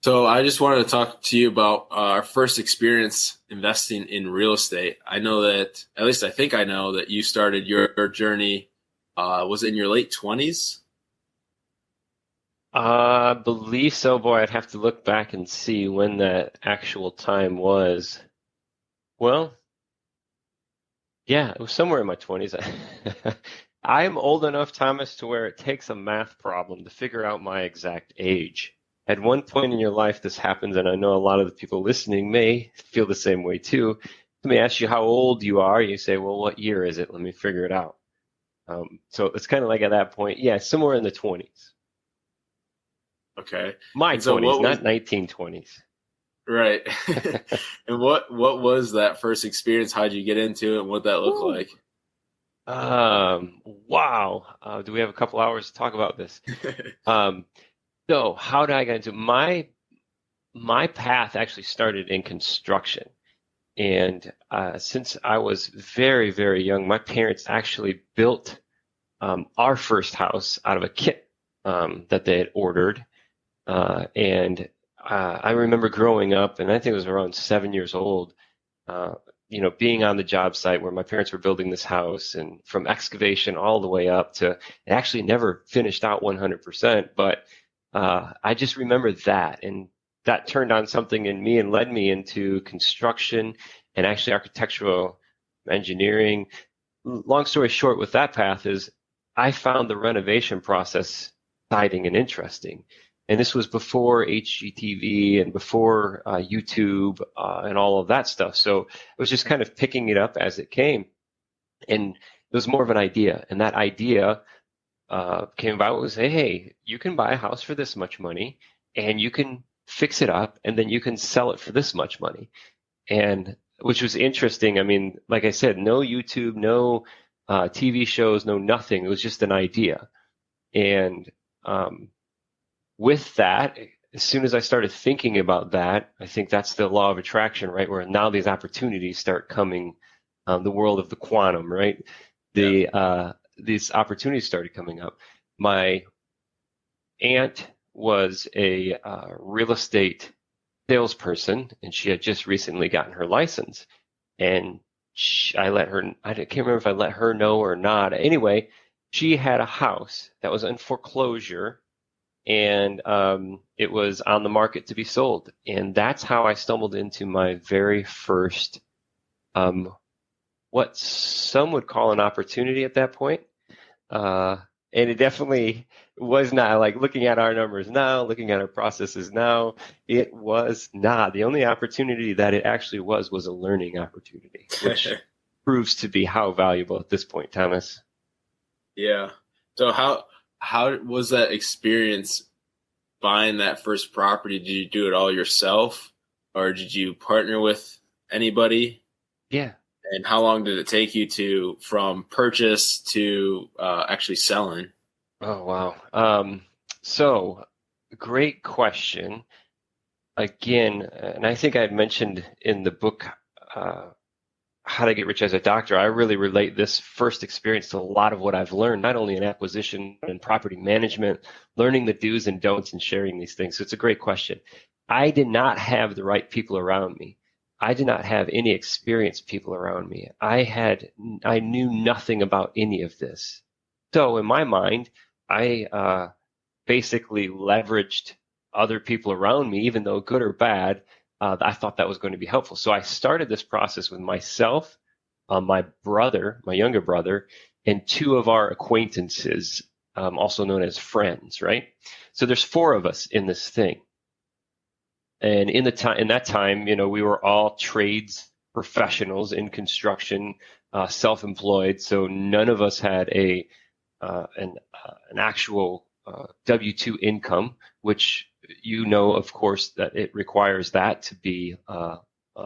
So I just wanted to talk to you about our first experience investing in real estate. I know that, at least I think I know that you started your journey, was it in your late 20s? Believe so, boy. I'd have to look back and see when that actual time was. Well, yeah, it was somewhere in my 20s. I'm old enough, Thomas, to where it takes a math problem to figure out my exact age. At one point in your life, this happens, and I know a lot of the people listening may feel the same way too. Let me ask you how old you are. You say, well, what year is it? Let me figure it out. So it's kind of like at that point, yeah, somewhere in the 20s. Okay. My And so 20s, what was, not 1920s. right. And what was that first experience? How'd you get into it and what that looked Woo. like? Wow. Do we have a couple hours to talk about this? Um, so how did I get into my path actually started in construction. And since I was very, very young, my parents actually built our first house out of a kit that they had ordered. And I remember growing up, and I think it was around 7 years old, uh, being on the job site where my parents were building this house, and from excavation all the way up to it actually never finished out 100%. But I just remember that, and that turned on something in me and led me into construction and actually architectural engineering. Long story short, with that path is I found the renovation process exciting and interesting. And this was before HGTV and before YouTube and all of that stuff. So it was just kind of picking it up as it came. And it was more of an idea. And that idea came about was, hey, you can buy a house for this much money and you can fix it up and then you can sell it for this much money. And which was interesting. I mean, like I said, no YouTube, no TV shows, no nothing. It was just an idea. And um, with that, as soon as I started thinking about that, I think that's the law of attraction, right? Where now these opportunities start coming, the world of the quantum, right? Yeah. These opportunities started coming up. My aunt was a real estate salesperson, and she had just recently gotten her license. And I let her, I can't remember if I let her know or not. Anyway, she had a house that was in foreclosure and it was on the market to be sold. And that's how I stumbled into my very first, um, what some would call an opportunity at that point. Uh, and it definitely was not like looking at our numbers now, looking at our processes now. It was not. The only opportunity that it actually was a learning opportunity, which proves to be how valuable at this point, Thomas. Yeah. So how was that experience buying that first property? Did you do it all yourself or did you partner with anybody? Yeah. And how long did it take you to from purchase to actually selling? Oh, wow. So great question. Again, and I think I had mentioned in the book, uh, How to Get Rich as a Doctor, I really relate this first experience to a lot of what I've learned, not only in acquisition and property management, learning the do's and don'ts and sharing these things. So it's a great question. I did not have the right people around me. I did not have any experienced people around me. I knew nothing about any of this. So in my mind, I basically leveraged other people around me, even though good or bad. I thought that was going to be helpful. So I started this process with myself, my brother, my younger brother, and two of our acquaintances, also known as friends, right? So there's four of us in this thing. And in that time, we were all trades professionals in construction, self-employed. So none of us had an actual W-2 income, which of course, that it requires that to be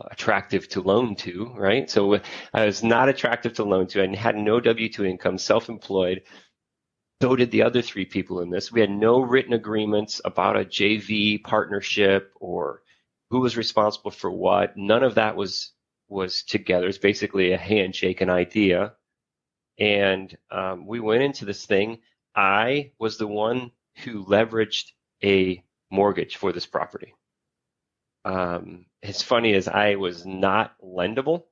attractive to loan to, right? So I was not attractive to loan to. I had no W-2 income, self-employed. So did the other three people in this. We had no written agreements about a JV partnership or who was responsible for what. None of that was together. It's basically a handshake, an idea. And we went into this thing. I was the one who leveraged a mortgage for this property. It's funny as I was not lendable.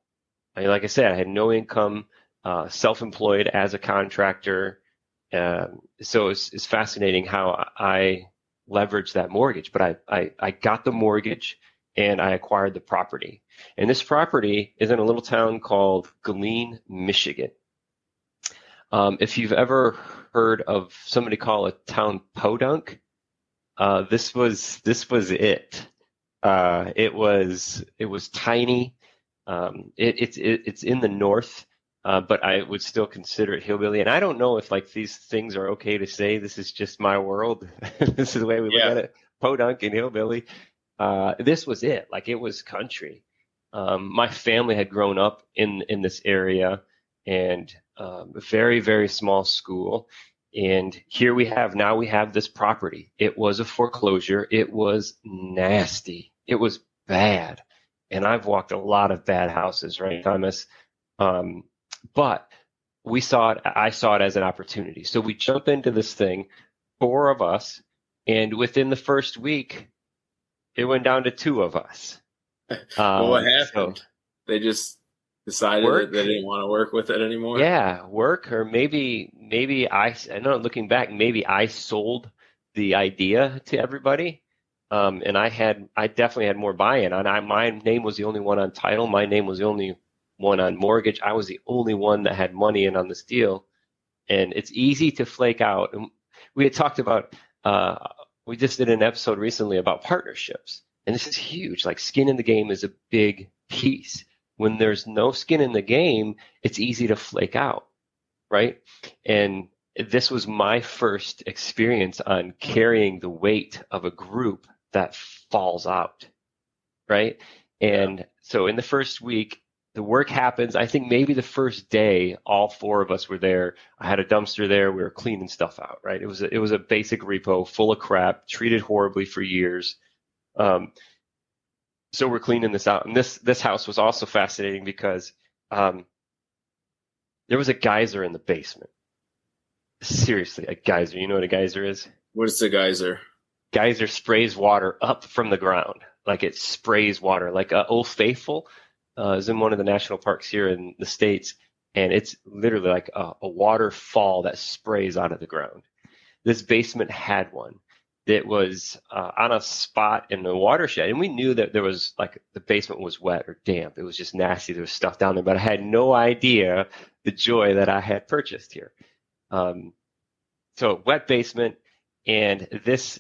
Like I said, I had no income, self-employed as a contractor. So it's fascinating how I leveraged that mortgage, but I got the mortgage and I acquired the property. And this property is in a little town called Galeen, Michigan. If you've ever heard of somebody call a town Podunk, this was it. It was tiny. It's in the north, but I would still consider it hillbilly. And I don't know if like these things are okay to say. This is just my world. This is the way we look at it. Podunk and hillbilly. This was it. Like it was country. My family had grown up in this area, and a very, very small school. And here we have this property. It was a foreclosure. It was nasty. It was bad. And I've walked a lot of bad houses, right, Thomas? But I saw it as an opportunity. So we jump into this thing, 4 of us, and within the first week, it went down to 2 of us. Well, what happened? So they just decided that they didn't want to work with it anymore? Yeah, work, or maybe I know, looking back, maybe I sold the idea to everybody. And I definitely had more buy-in. My name was the only one on title. My name was the only one on mortgage. I was the only one that had money in on this deal. And it's easy to flake out. And we had talked about, we just did an episode recently about partnerships. And this is huge. Like skin in the game is a big piece. When there's no skin in the game, it's easy to flake out, right? And this was my first experience on carrying the weight of a group that falls out, right? And so in the first week, the work happens. I think maybe the first day, all 4 of us were there. I had a dumpster there. We were cleaning stuff out, right? It was a basic repo full of crap, treated horribly for years. So we're cleaning this out. And this house was also fascinating because there was a geyser in the basement. Seriously, a geyser. You know what a geyser is? What is a geyser? Geyser sprays water up from the ground. Like it sprays water. Like Old Faithful is in one of the national parks here in the States. And it's literally like a waterfall that sprays out of the ground. This basement had one. It was on a spot in the watershed. And we knew that there was like the basement was wet or damp. It was just nasty. There was stuff down there. But I had no idea the joy that I had purchased here. So wet basement. And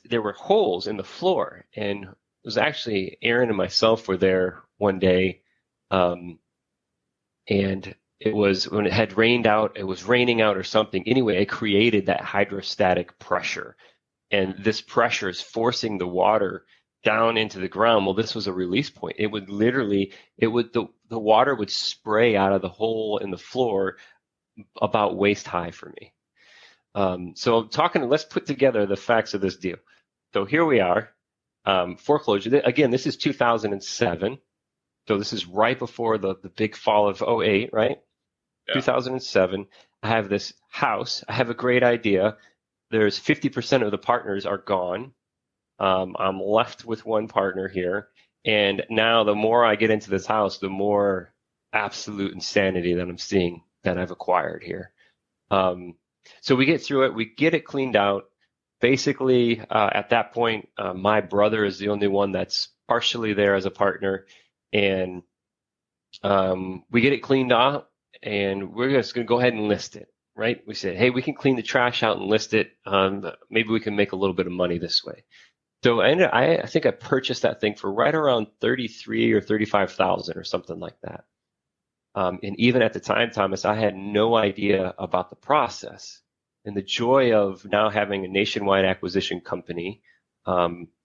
there were holes in the floor, and it was actually Aaron and myself were there one day, and it was when it had rained out, it was raining out or something. Anyway, it created that hydrostatic pressure, and this pressure is forcing the water down into the ground. Well, this was a release point. It would literally, the water would spray out of the hole in the floor about waist high for me. So let's put together the facts of this deal. So here we are, foreclosure. Again, this is 2007. So this is right before the big fall of 2008, right? Yeah. 2007. I have this house. I have a great idea. There's 50% of the partners are gone. I'm left with one partner here. And now the more I get into this house, the more absolute insanity that I'm seeing that I've acquired here. So we get through it. We get it cleaned out. Basically, at that point, my brother is the only one that's partially there as a partner. And we get it cleaned out, and we're just going to go ahead and list it, right? We said, hey, we can clean the trash out and list it. Maybe we can make a little bit of money this way. So I think I purchased that thing for right around $33,000 or $35,000 or something like that. And even at the time, Thomas, I had no idea about the process. And the joy of now having a nationwide acquisition company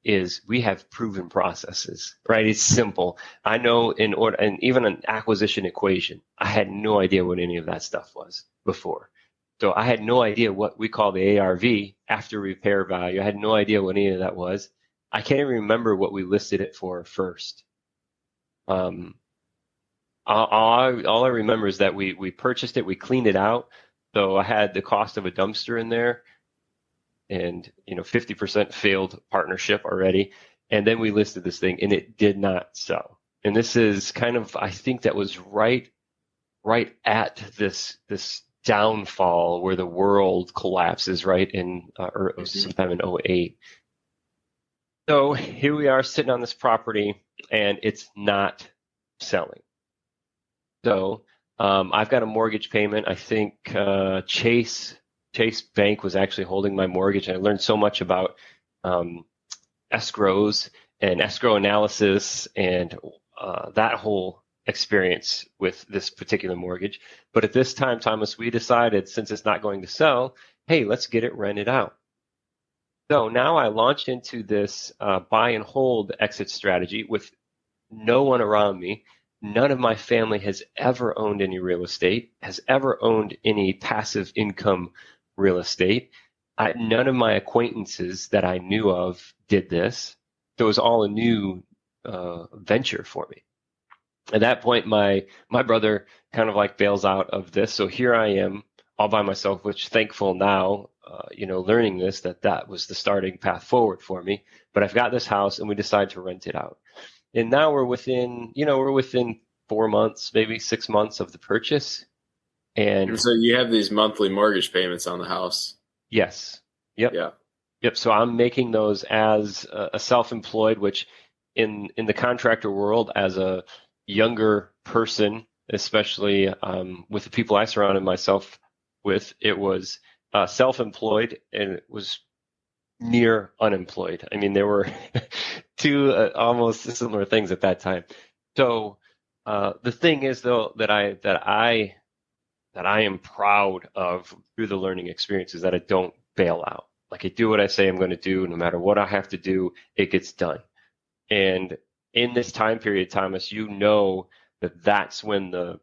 is we have proven processes, right? It's simple. I know and even an acquisition equation, I had no idea what any of that stuff was before. So I had no idea what we call the ARV, after repair value. I had no idea what any of that was. I can't even remember what we listed it for first. All I remember is that we purchased it, we cleaned it out. So I had the cost of a dumpster in there. and 50% failed partnership already. And then we listed this thing and it did not sell. And this is kind of, I think that was right at this downfall where the world collapses, right, in or sometime in '08. So here we are sitting on this property and it's not selling. So I've got a mortgage payment. I think Chase Bank was actually holding my mortgage. And I learned so much about escrows and escrow analysis and that whole experience with this particular mortgage. But at this time, Thomas, we decided, since it's not going to sell, hey, let's get it rented out. So now I launched into this buy and hold exit strategy with no one around me. None of my family has ever owned any real estate, has ever owned any passive income real estate. None of my acquaintances that I knew of did this. So it was all a new venture for me. At that point, my brother kind of like bails out of this. So here I am all by myself, which thankful now, learning this, that was the starting path forward for me. But I've got this house and we decided to rent it out. And now we're within 4 months, maybe 6 months of the purchase. And so you have these monthly mortgage payments on the house. Yes. Yep. Yeah. Yep. So I'm making those as a self-employed, which in the contractor world, as a younger person, especially with the people I surrounded myself with, it was self-employed and it was near unemployed. I mean, there were two almost similar things at that time. So the thing is, though, that I am proud of through the learning experience is that I don't bail out. Like, I do what I say I'm going to do. No matter what I have to do, it gets done. And in this time period, Thomas, that's when the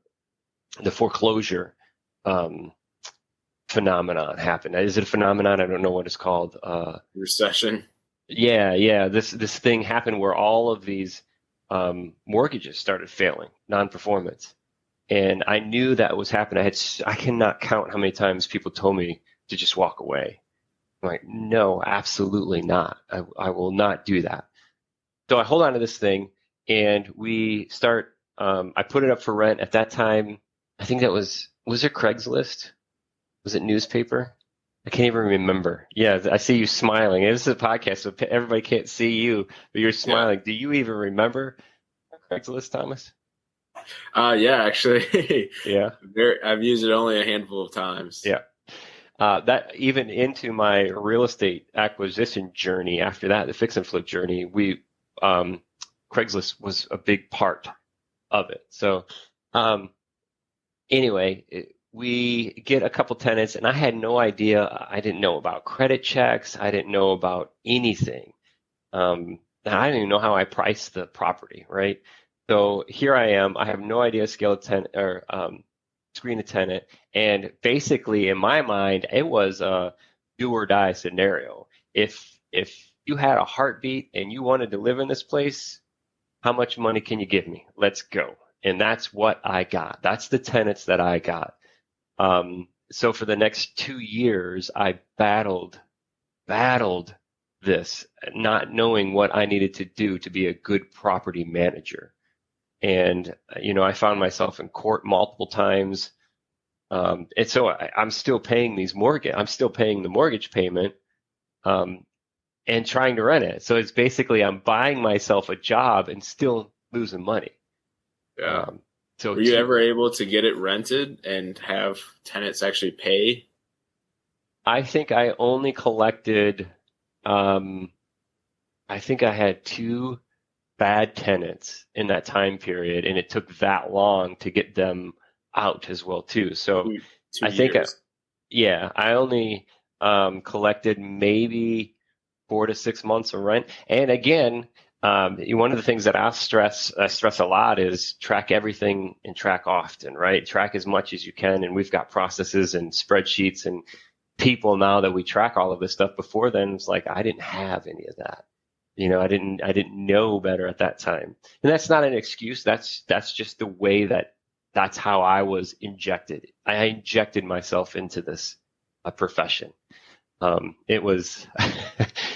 foreclosure phenomenon happened. Is it a phenomenon? I don't know what it's called. Recession. Yeah. This thing happened where all of these mortgages started failing, non-performance. And I knew that was happening. I cannot count how many times people told me to just walk away. I'm like, no, absolutely not. I will not do that. So I hold on to this thing and we start, I put it up for rent. At that time, I think was there Craigslist? Was it newspaper? I can't even remember. Yeah, I see you smiling. This is a podcast, so everybody can't see you, but you're smiling. Yeah. Do you even remember Craigslist, Thomas? Yeah, actually. Yeah. I've used it only a handful of times. Yeah. That even into my real estate acquisition journey after that, the fix and flip journey, Craigslist was a big part of it. So anyway, we get a couple tenants and I had no idea. I didn't know about credit checks. I didn't know about anything. I didn't even know how I priced the property, right? So here I am. I have no idea scale a tenant or screen a tenant. And basically, in my mind, it was a do or die scenario. If you had a heartbeat and you wanted to live in this place, how much money can you give me? Let's go. And that's what I got. That's the tenants that I got. So for the next 2 years, I battled this, not knowing what I needed to do to be a good property manager. And, I found myself in court multiple times. And so I'm still paying I'm still paying the mortgage payment, and trying to rent it. So it's basically, I'm buying myself a job and still losing money. Yeah. So were you ever able to get it rented and have tenants actually pay? I think I only collected, I think I had 2 bad tenants in that time period, and it took that long to get them out as well too. So 2 I think, I only collected maybe 4 to 6 months of rent. And again, one of the things that I stress a lot is track everything and track often, right? Track as much as you can. And we've got processes and spreadsheets and people now that we track all of this stuff. Before then, it's like I didn't have any of that. I didn't know better at that time. And that's not an excuse. That's just the way that's how I was injected. I injected myself into this profession. It was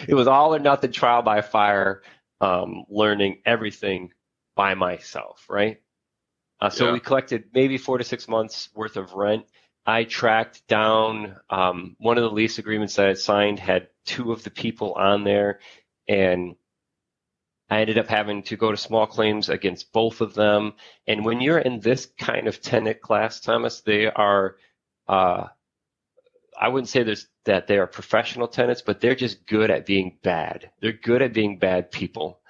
it was all or nothing, trial by fire, learning everything by myself, right? So Yeah. we collected maybe 4 to 6 months worth of rent. I tracked down one of the lease agreements that I had signed had two of the people on there, and I ended up having to go to small claims against both of them. And when you're in this kind of tenant class, Thomas, they are, I wouldn't say that they are professional tenants, but they're just good at being bad. They're good at being bad people.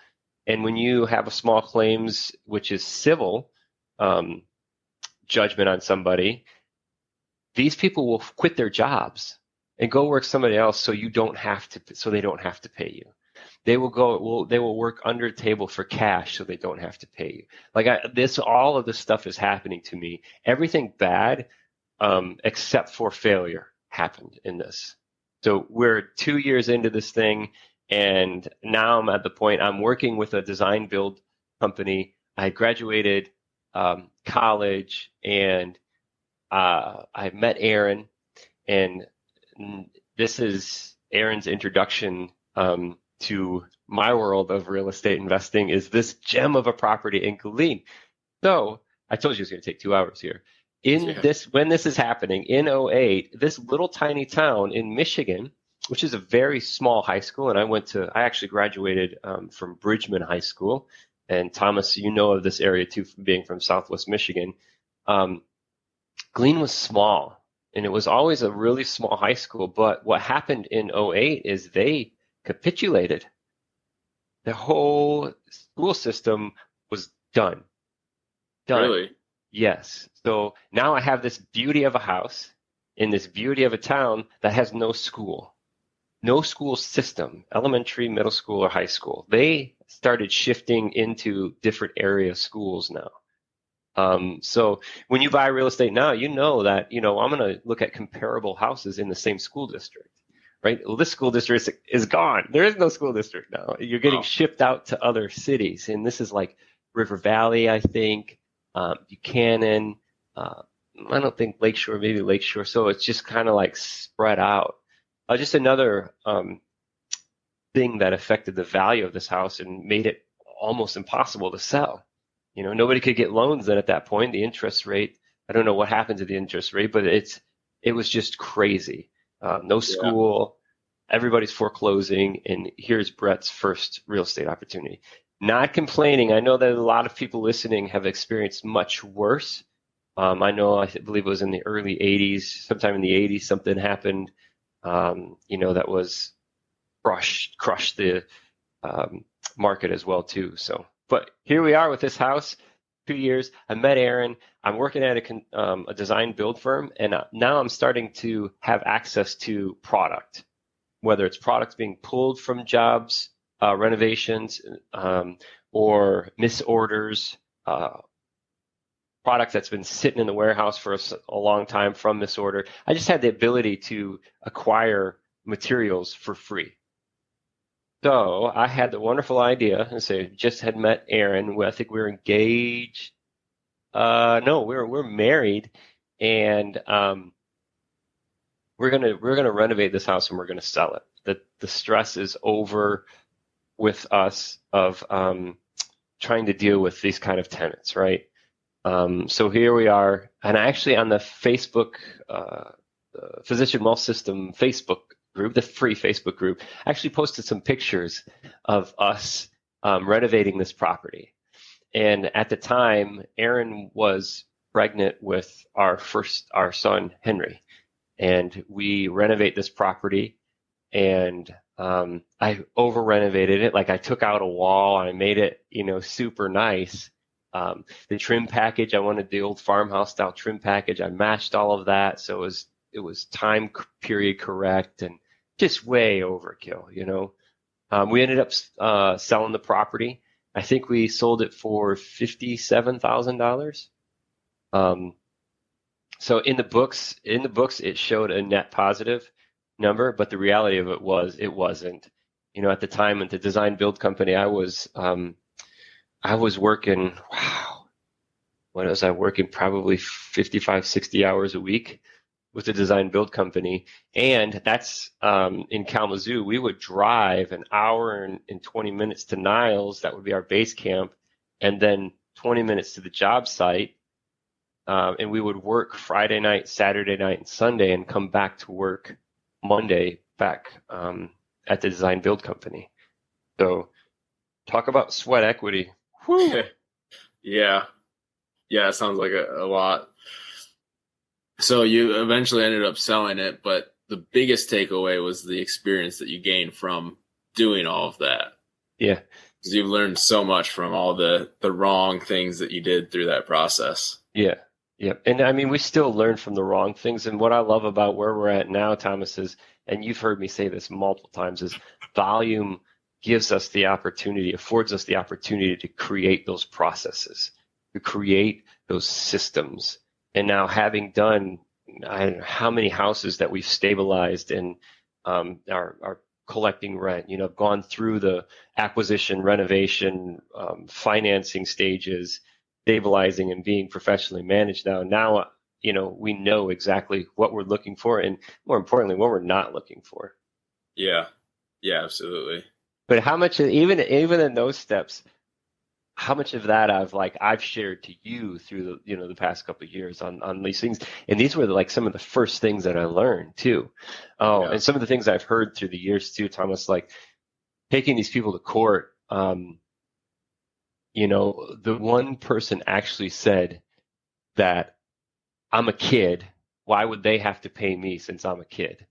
And when you have a small claims, which is civil judgment on somebody, these people will quit their jobs and go work somebody else so they don't have to pay you. They will work under the table for cash so they don't have to pay you. All of this stuff is happening to me. Everything bad, except for failure, happened in this. So we're 2 years into this thing, and now I'm at the point I'm working with a design build company. I graduated college, and I met Aaron, and this is Aaron's introduction to my world of real estate investing, is this gem of a property in Killeen. So I told you it was going to take 2 hours here. When this is happening in '08, this little tiny town in Michigan, which is a very small high school, and I actually graduated from Bridgman High School. And Thomas, you know of this area too, from being from Southwest Michigan. Killeen was small, and it was always a really small high school. But what happened in '08 is they capitulated. The whole school system was done. Really? Yes. So now I have this beauty of a house in this beauty of a town that has no school system, elementary, middle school, or high school. They started shifting into different area schools now. So when you buy real estate now, you know that, I'm going to look at comparable houses in the same school district, right? Well, this school district is gone. There is no school district now. You're getting shipped out to other cities. And this is like River Valley, I think, Buchanan, I don't think Lakeshore, maybe Lakeshore. So it's just kind of like spread out. Just another thing that affected the value of this house and made it almost impossible to sell. Nobody could get loans then at that point. The interest rate, I don't know what happened to the interest rate, but it was just crazy. No school, everybody's foreclosing, and here's Brett's first real estate opportunity. Not complaining. I know that a lot of people listening have experienced much worse. I believe it was in the early 80s, sometime in the 80s, something happened, that was crushed the market as well too. So, but here we are with this house, 2 years. I met Aaron. I'm working at a design build firm, and now I'm starting to have access to product, whether it's products being pulled from jobs, renovations, or misorders, product that's been sitting in the warehouse for a long time from misorder. I just had the ability to acquire materials for free. So I had the wonderful idea, and say just had met Aaron. I think we were engaged. No, we're married, and we're gonna renovate this house and we're gonna sell it. The stress is over with us of trying to deal with these kind of tenants, right? So here we are, and actually on the Facebook Physician Wealth System Facebook group, the free Facebook group, I actually posted some pictures of us renovating this property. And at the time, Erin was pregnant with our son, Henry, and we renovate this property, and I over renovated it. Like I took out a wall and I made it, super nice. The trim package, I wanted the old farmhouse style trim package. I matched all of that. So it was time period correct and just way overkill, We ended up selling the property. I think we sold it for $57,000. So in the books, it showed a net positive number, but the reality of it wasn't. At the time at the design build company, I was working, what was I working? Probably 55, 60 hours a week with a design build company. And that's in Kalamazoo. We would drive an hour and 20 minutes to Niles. That would be our base camp. And then 20 minutes to the job site. And we would work Friday night, Saturday night, and Sunday, and come back to work Monday back at the design build company. So talk about sweat equity. Whew. Yeah. Yeah, it sounds like a lot. So you eventually ended up selling it, but the biggest takeaway was the experience that you gained from doing all of that. Yeah. Because you've learned so much from all the wrong things that you did through that process. Yeah. Yeah. And I mean, we still learn from the wrong things. And what I love about where we're at now, Thomas, is, and you've heard me say this multiple times, is volume gives us the opportunity, affords us the opportunity to create those processes, to create those systems. And now, having done, I don't know how many houses that we've stabilized and are collecting rent, gone through the acquisition, renovation, financing stages, stabilizing and being professionally managed now, we know exactly what we're looking for, and more importantly, what we're not looking for. Yeah. Yeah, absolutely. But how much, even in those steps, how much of that I've shared to you through the the past couple of years on these things, and these were like some of the first things that I learned too. Oh, yeah. And some of the things I've heard through the years too, Thomas, like taking these people to court. The one person actually said that, I'm a kid. Why would they have to pay me since I'm a kid?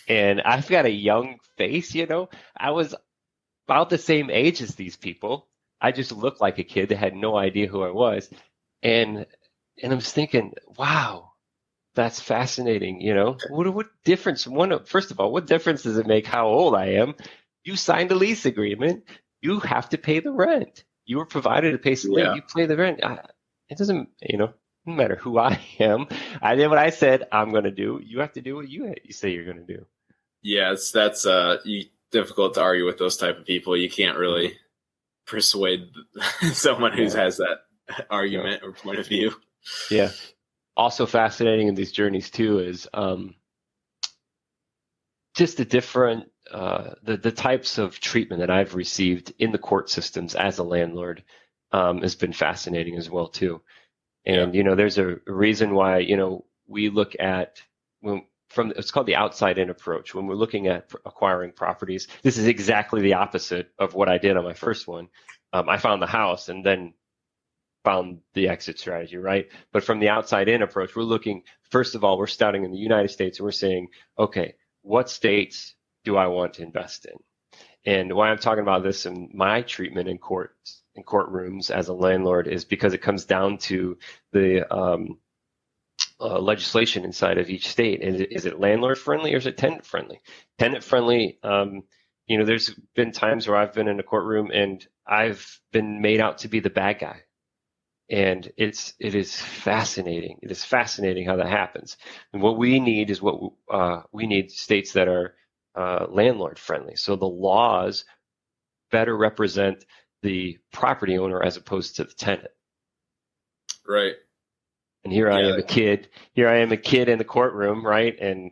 And I've got a young face, I was about the same age as these people. I just looked like a kid that had no idea who I was. And I was thinking, wow, that's fascinating. What difference? First of all, what difference does it make how old I am? You signed a lease agreement. You have to pay the rent. You were provided a place to live. You pay the rent. It doesn't, no matter who I am. I did what I said I'm going to do. You have to do what you say you're going to do. Yeah, that's difficult to argue with those type of people. You can't really persuade someone who has that argument or point of view. Yeah. Also fascinating in these journeys too is just the different the types of treatment that I've received in the court systems as a landlord has been fascinating as well too. And there's a reason why we look at it's called the outside in approach. When we're looking at acquiring properties, this is exactly the opposite of what I did on my first one. I found the house and then found the exit strategy, right? But from the outside in approach, we're looking, first of all, we're starting in the United States and we're saying, okay, what states do I want to invest in? And why I'm talking about this in my treatment in courtrooms as a landlord is because it comes down to the legislation inside of each state. Is it landlord friendly or is it tenant friendly? Tenant friendly, there's been times where I've been in a courtroom and I've been made out to be the bad guy. And it is fascinating. It is fascinating how that happens. And what we need is we need states that are landlord friendly. So the laws better represent the property owner as opposed to the tenant. Right. And here I am a kid. Here I am a kid in the courtroom, right? And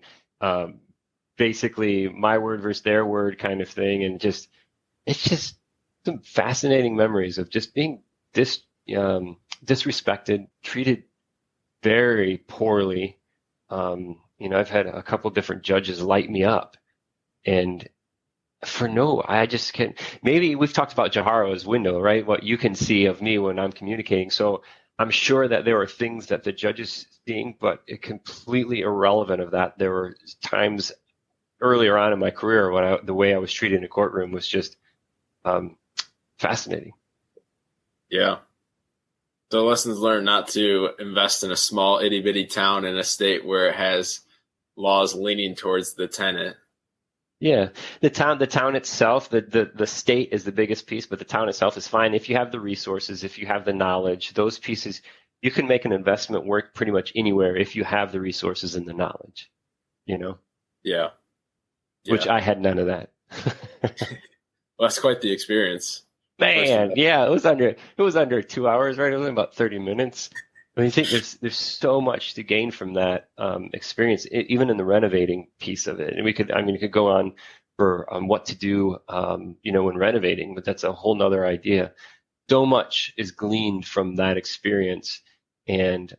basically my word versus their word kind of thing. And it's just some fascinating memories of just being disrespected, treated very poorly. I've had a couple different judges light me up, and I just can't. Maybe we've talked about Jaharo's window, right? What you can see of me when I'm communicating. So I'm sure that there are things that the judge is seeing, but it's completely irrelevant of that. There were times earlier on in my career when the way I was treated in a courtroom was just fascinating. Yeah. So lessons learned not to invest in a small itty bitty town in a state where it has laws leaning towards the tenant. Yeah, the town itself, the state is the biggest piece, but the town itself is fine. If you have the resources, if you have the knowledge, those pieces, you can make an investment work pretty much anywhere if you have the resources and the knowledge, Yeah. Which I had none of that. Well, that's quite the experience. Man, yeah, it was under 2 hours, right? It was about 30 minutes. I think there's so much to gain from that experience, even in the renovating piece of it. And we could go on for what to do, when renovating, but that's a whole nother idea. So much is gleaned from that experience, and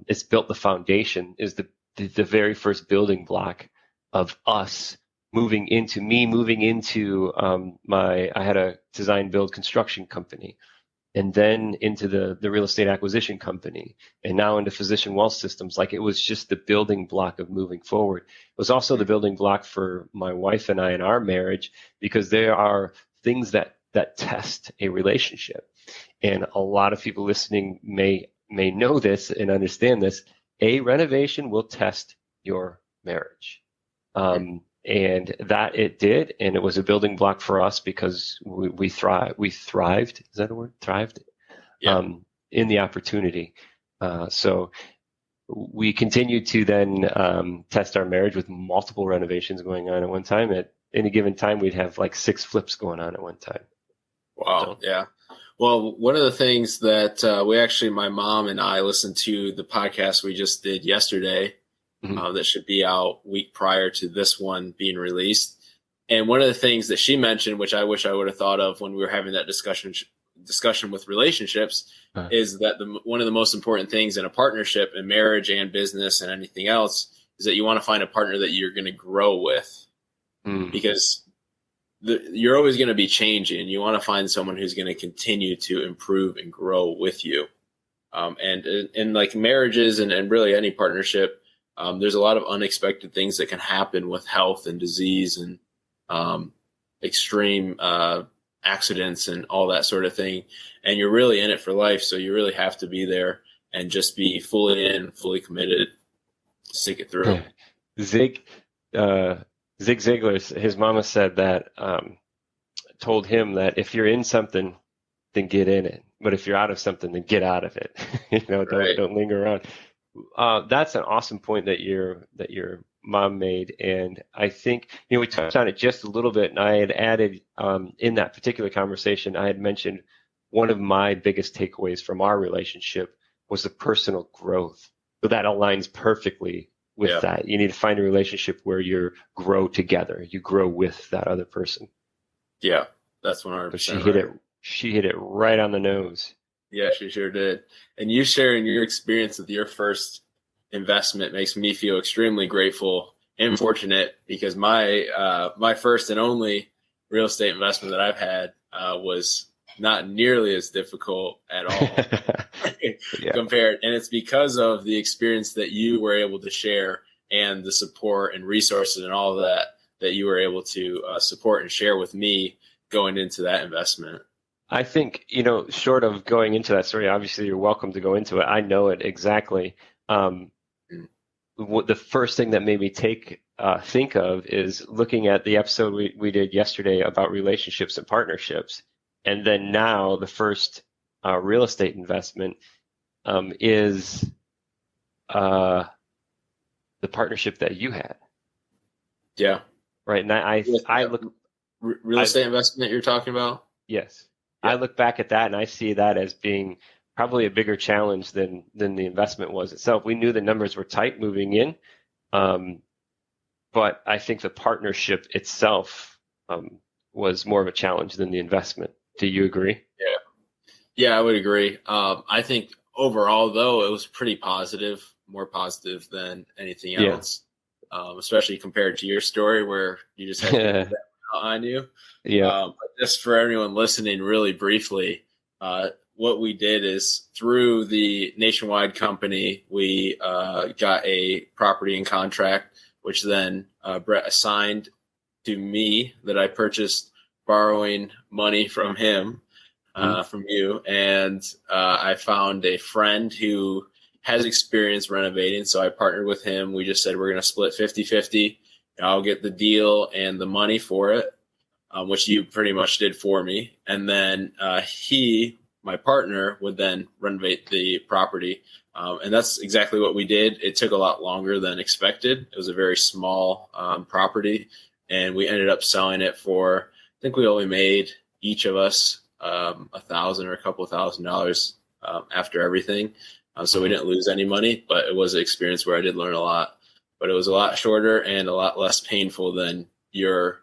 it's built the foundation. Is the very first building block of us moving into I had a design build construction company, and then into the real estate acquisition company, and now into Physician Wealth Systems. Like, it was just the building block of moving forward. It was also the building block for my wife and I in our marriage, because there are things that test a relationship. And a lot of people listening may know this and understand this. A renovation will test your marriage. And that it did, and it was a building block for us because we thrived. Is that a word? Thrived? Yeah. In the opportunity. So we continued to then test our marriage with multiple renovations going on at one time. At any given time, we'd have like 6 flips going on at one time. Wow. So, yeah. Well, one of the things that my mom and I listened to the podcast we just did yesterday. That should be out week prior to this one being released. And one of the things that she mentioned, which I wish I would have thought of when we were having that discussion with relationships, is that one of the most important things in a partnership, in marriage and business and anything else, is that you want to find a partner that you're going to grow with, because you're always going to be changing. You want to find someone who's going to continue to improve and grow with you. And like marriages and really any partnership, there's a lot of unexpected things that can happen with health and disease and extreme accidents and all that sort of thing. And you're really in it for life. So you really have to be there and just be fully committed to stick it through. Zig Ziglar, his mama said that, told him that if you're in something, then get in it. But if you're out of something, then get out of it. Don't linger around. That's an awesome point that your mom made, and I think we touched on it just a little bit. And I had added in that particular conversation, I had mentioned one of my biggest takeaways from our relationship was the personal growth. So that aligns perfectly with that. You need to find a relationship where you grow together, you grow with that other person. Yeah, that's 100%. But she hit it right on the nose. Yeah, she sure did. And you sharing your experience with your first investment makes me feel extremely grateful and fortunate, because my first and only real estate investment that I've had was not nearly as difficult at all compared. And it's because of the experience that you were able to share and the support and resources and all of that you were able to support and share with me going into that investment. I think, short of going into that story, obviously you're welcome to go into it. I know it exactly. The first thing that made me think of is looking at the episode we did yesterday about relationships and partnerships. And then now the first real estate investment is the partnership that you had. Yeah. Right. And I look. Real estate investment you're talking about? Yes. I look back at that and I see that as being probably a bigger challenge than the investment was itself. We knew the numbers were tight moving in, but I think the partnership itself was more of a challenge than the investment. Do you agree? Yeah, I would agree. I think overall, though, it was pretty positive, more positive than anything else, especially compared to your story where you just had that on you. Yeah. But just for everyone listening, really briefly, what we did is through the Nationwide company, we got a property in contract, which then Brett assigned to me that I purchased borrowing money from him, from you. And I found a friend who has experience renovating. So I partnered with him. We just said, we're going to split 50-50. I'll get the deal and the money for it, which you pretty much did for me. And then my partner, would then renovate the property. And that's exactly what we did. It took a lot longer than expected. It was a very small property, and we ended up selling it for, I think we only made each of us $1,000 or a couple $1,000 after everything. So we didn't lose any money, but it was an experience where I did learn a lot. But it was a lot shorter and a lot less painful than your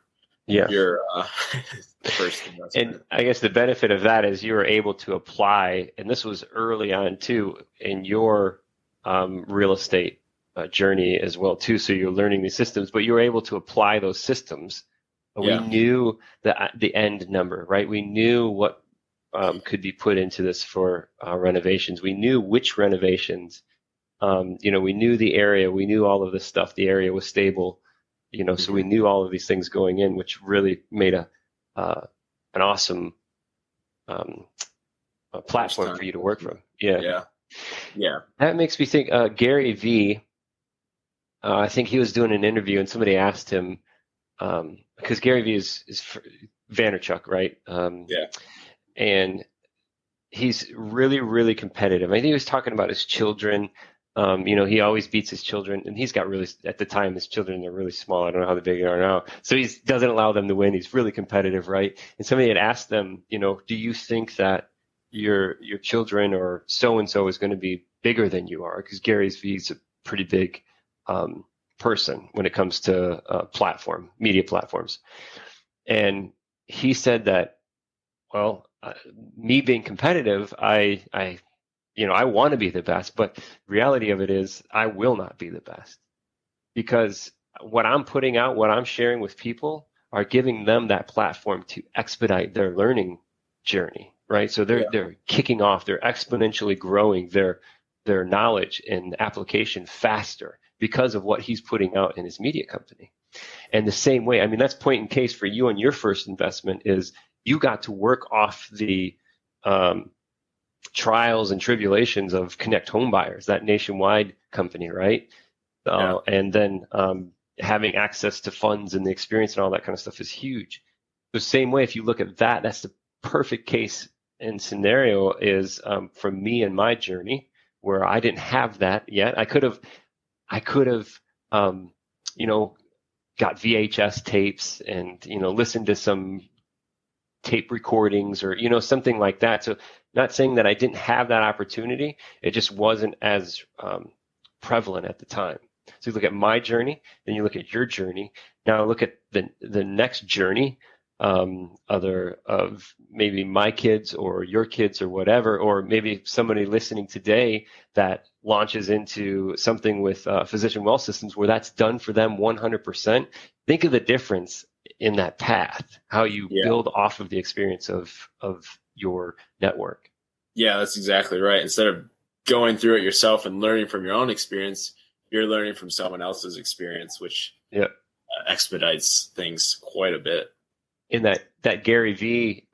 first investment. And I guess the benefit of that is you were able to apply, and this was early on too in your real estate journey as well too. So you're learning these systems, but you were able to apply those systems. We knew the end number, right? We knew what could be put into this for renovations. We knew which renovations. We knew the area. We knew all of this stuff. The area was stable. So we knew all of these things going in, which really made an awesome platform for you to work from. Yeah. That makes me think. Gary Vee. I think he was doing an interview, and somebody asked him because Gary Vee is Vaynerchuk, right? And he's really, really competitive. I think he was talking about his children. He always beats his children, and he's got at the time, his children are really small. I don't know how big they are now. So he doesn't allow them to win. He's really competitive, right? And somebody had asked them, do you think that your children or so-and-so is going to be bigger than you are? Because Gary Vee's a pretty big person when it comes to media platforms. And he said that, well, me being competitive, I want to be the best, but the reality of it is I will not be the best, because what I'm putting out, what I'm sharing with people are giving them that platform to expedite their learning journey, right? So they're kicking off, they're exponentially growing their knowledge and application faster because of what he's putting out in his media company. And the same way, that's point in case for you on your first investment is you got to work off the trials and tribulations of Connect Home Buyers, that nationwide company, right? And then having access to funds and the experience and all that kind of stuff is huge. The same way, if you look at that, that's the perfect case and scenario is from me and my journey, where I didn't have that yet. I could have, got VHS tapes and, listened to some tape recordings or, something like that. So not saying that I didn't have that opportunity. It just wasn't as prevalent at the time. So you look at my journey, then you look at your journey. Now look at the next journey, of maybe my kids or your kids or whatever, or maybe somebody listening today that launches into something with Physician Wealth Systems where that's done for them 100%. Think of the difference in that path, how you build off of the experience of your network. Yeah, that's exactly right. Instead of going through it yourself and learning from your own experience, you're learning from someone else's experience, which expedites things quite a bit. In that Gary Vee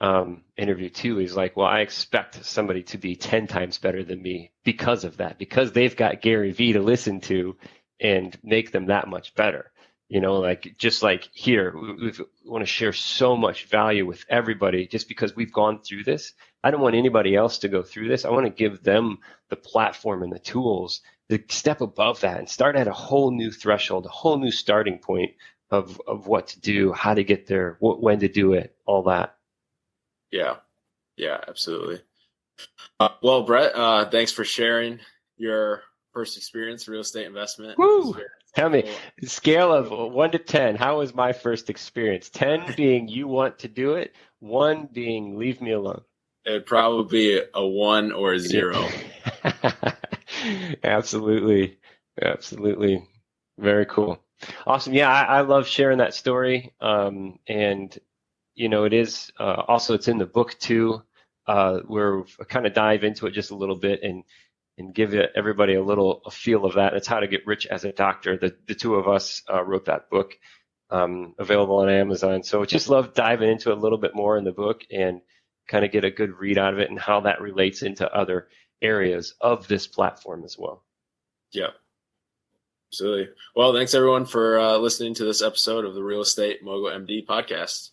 interview too, he's like, well, I expect somebody to be 10 times better than me because of that, because they've got Gary Vee to listen to and make them that much better. Just like here, we want to share so much value with everybody just because we've gone through this. I don't want anybody else to go through this. I want to give them the platform and the tools to step above that and start at a whole new threshold, a whole new starting point of what to do, how to get there, when to do it, all that. Yeah, absolutely. Well, Brett, thanks for sharing your first experience, real estate investment. Woo! Tell me, scale of 1 to 10, how was my first experience? 10 being you want to do it, 1 being leave me alone. It would probably be a 1 or a 0. Absolutely. Very cool. Awesome. Yeah, I love sharing that story. And, it is also, it's in the book too, where I kind of dive into it just a little bit and give everybody a feel of that. It's How to Get Rich as a Doctor. The two of us wrote that book, available on Amazon. So just love diving into it a little bit more in the book and kind of get a good read out of it and how that relates into other areas of this platform as well. Yeah. Absolutely. Well, thanks everyone for listening to this episode of the Real Estate Mogul MD podcast.